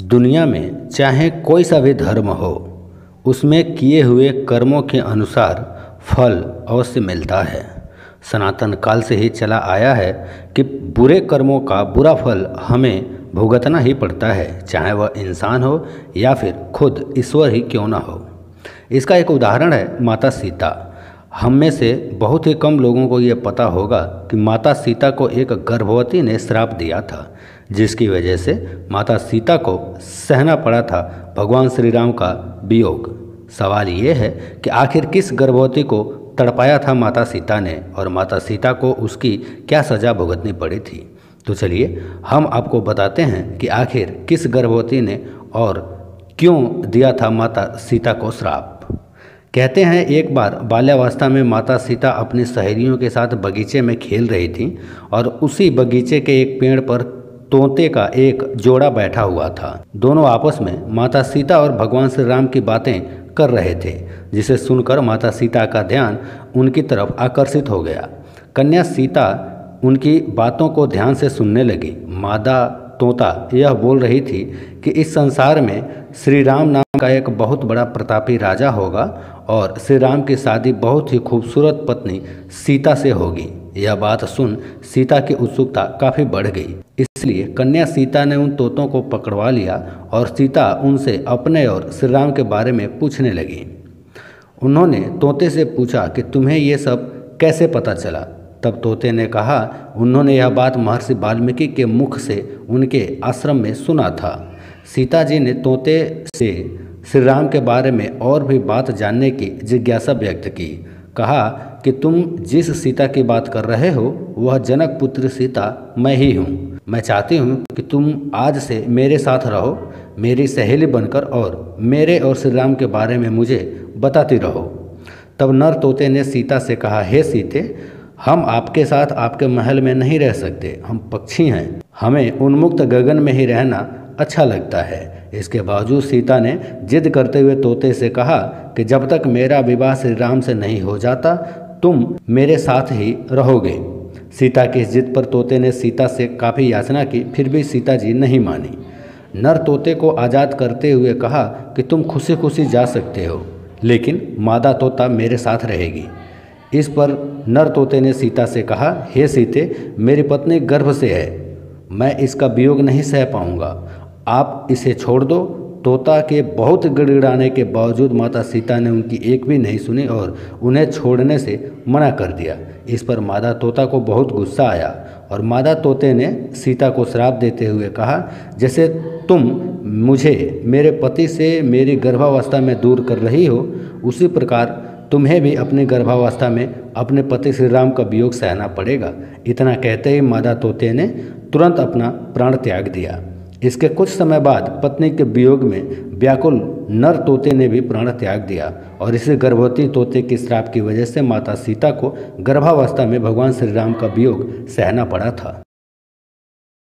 दुनिया में चाहे कोई सा भी धर्म हो, उसमें किए हुए कर्मों के अनुसार फल अवश्य मिलता है। सनातन काल से ही चला आया है कि बुरे कर्मों का बुरा फल हमें भुगतना ही पड़ता है, चाहे वह इंसान हो या फिर खुद ईश्वर ही क्यों ना हो। इसका एक उदाहरण है माता सीता। हम में से बहुत ही कम लोगों को ये पता होगा कि माता सीता को एक गर्भवती ने श्राप दिया था, जिसकी वजह से माता सीता को सहना पड़ा था भगवान श्री राम का वियोग। सवाल ये है कि आखिर किस गर्भवती को तड़पाया था माता सीता ने, और माता सीता को उसकी क्या सज़ा भुगतनी पड़ी थी। तो चलिए हम आपको बताते हैं कि आखिर किस गर्भवती ने और क्यों दिया था माता सीता को श्राप। कहते हैं एक बार बाल्यावस्था में माता सीता अपनी सहेलियों के साथ बगीचे में खेल रही थीं और उसी बगीचे के एक पेड़ पर तोते का एक जोड़ा बैठा हुआ था। दोनों आपस में माता सीता और भगवान श्री राम की बातें कर रहे थे, जिसे सुनकर माता सीता का ध्यान उनकी तरफ आकर्षित हो गया। कन्या सीता उनकी बातों को ध्यान से सुनने लगी। मादा तोता यह बोल रही थी कि इस संसार में श्री राम नाम का एक बहुत बड़ा प्रतापी राजा होगा और श्री राम की शादी बहुत ही खूबसूरत पत्नी सीता से होगी। यह बात सुन सीता की उत्सुकता काफ़ी बढ़ गई, इसलिए कन्या सीता ने उन तोतों को पकड़वा लिया और सीता उनसे अपने और श्री राम के बारे में पूछने लगी। उन्होंने तोते से पूछा कि तुम्हें ये सब कैसे पता चला। तब तोते ने कहा उन्होंने यह बात महर्षि वाल्मीकि के मुख से उनके आश्रम में सुना था। सीता जी ने तोते से श्री राम के बारे में और भी बात जानने की जिज्ञासा व्यक्त की। कहा कि तुम जिस सीता की बात कर रहे हो वह जनक पुत्र सीता मैं ही हूँ। मैं चाहती हूँ कि तुम आज से मेरे साथ रहो, मेरी सहेली बनकर, और मेरे और श्री राम के बारे में मुझे बताती रहो। तब नर तोते ने सीता से कहा, हे सीते, हम आपके साथ आपके महल में नहीं रह सकते, हम पक्षी हैं, हमें उन्मुक्त गगन में ही रहना अच्छा लगता है। इसके बावजूद सीता ने जिद करते हुए तोते से कहा कि जब तक मेरा विवाह श्री राम से नहीं हो जाता तुम मेरे साथ ही रहोगे। सीता की इस जिद पर तोते ने सीता से काफ़ी याचना की, फिर भी सीता जी नहीं मानी। नर तोते को आज़ाद करते हुए कहा कि तुम खुशी खुशी जा सकते हो, लेकिन मादा तोता मेरे साथ रहेगी। इस पर नर तोते ने सीता से कहा, हे सीते, मेरी पत्नी गर्भ से है, मैं इसका वियोग नहीं सह पाऊंगा, आप इसे छोड़ दो। तोता के बहुत गिड़गिड़ाने के बावजूद माता सीता ने उनकी एक भी नहीं सुनी और उन्हें छोड़ने से मना कर दिया। इस पर मादा तोता को बहुत गुस्सा आया और मादा तोते ने सीता को श्राप देते हुए कहा, जैसे तुम मुझे मेरे पति से मेरी गर्भावस्था में दूर कर रही हो, उसी प्रकार तुम्हें भी अपनी गर्भावस्था में अपने पति श्री राम का वियोग सहना पड़ेगा। इतना कहते ही मादा तोते ने तुरंत अपना प्राण त्याग दिया। इसके कुछ समय बाद पत्नी के वियोग में व्याकुल नर तोते ने भी प्राण त्याग दिया और इसी गर्भवती तोते के श्राप की वजह से माता सीता को गर्भावस्था में भगवान श्री राम का वियोग सहना पड़ा था।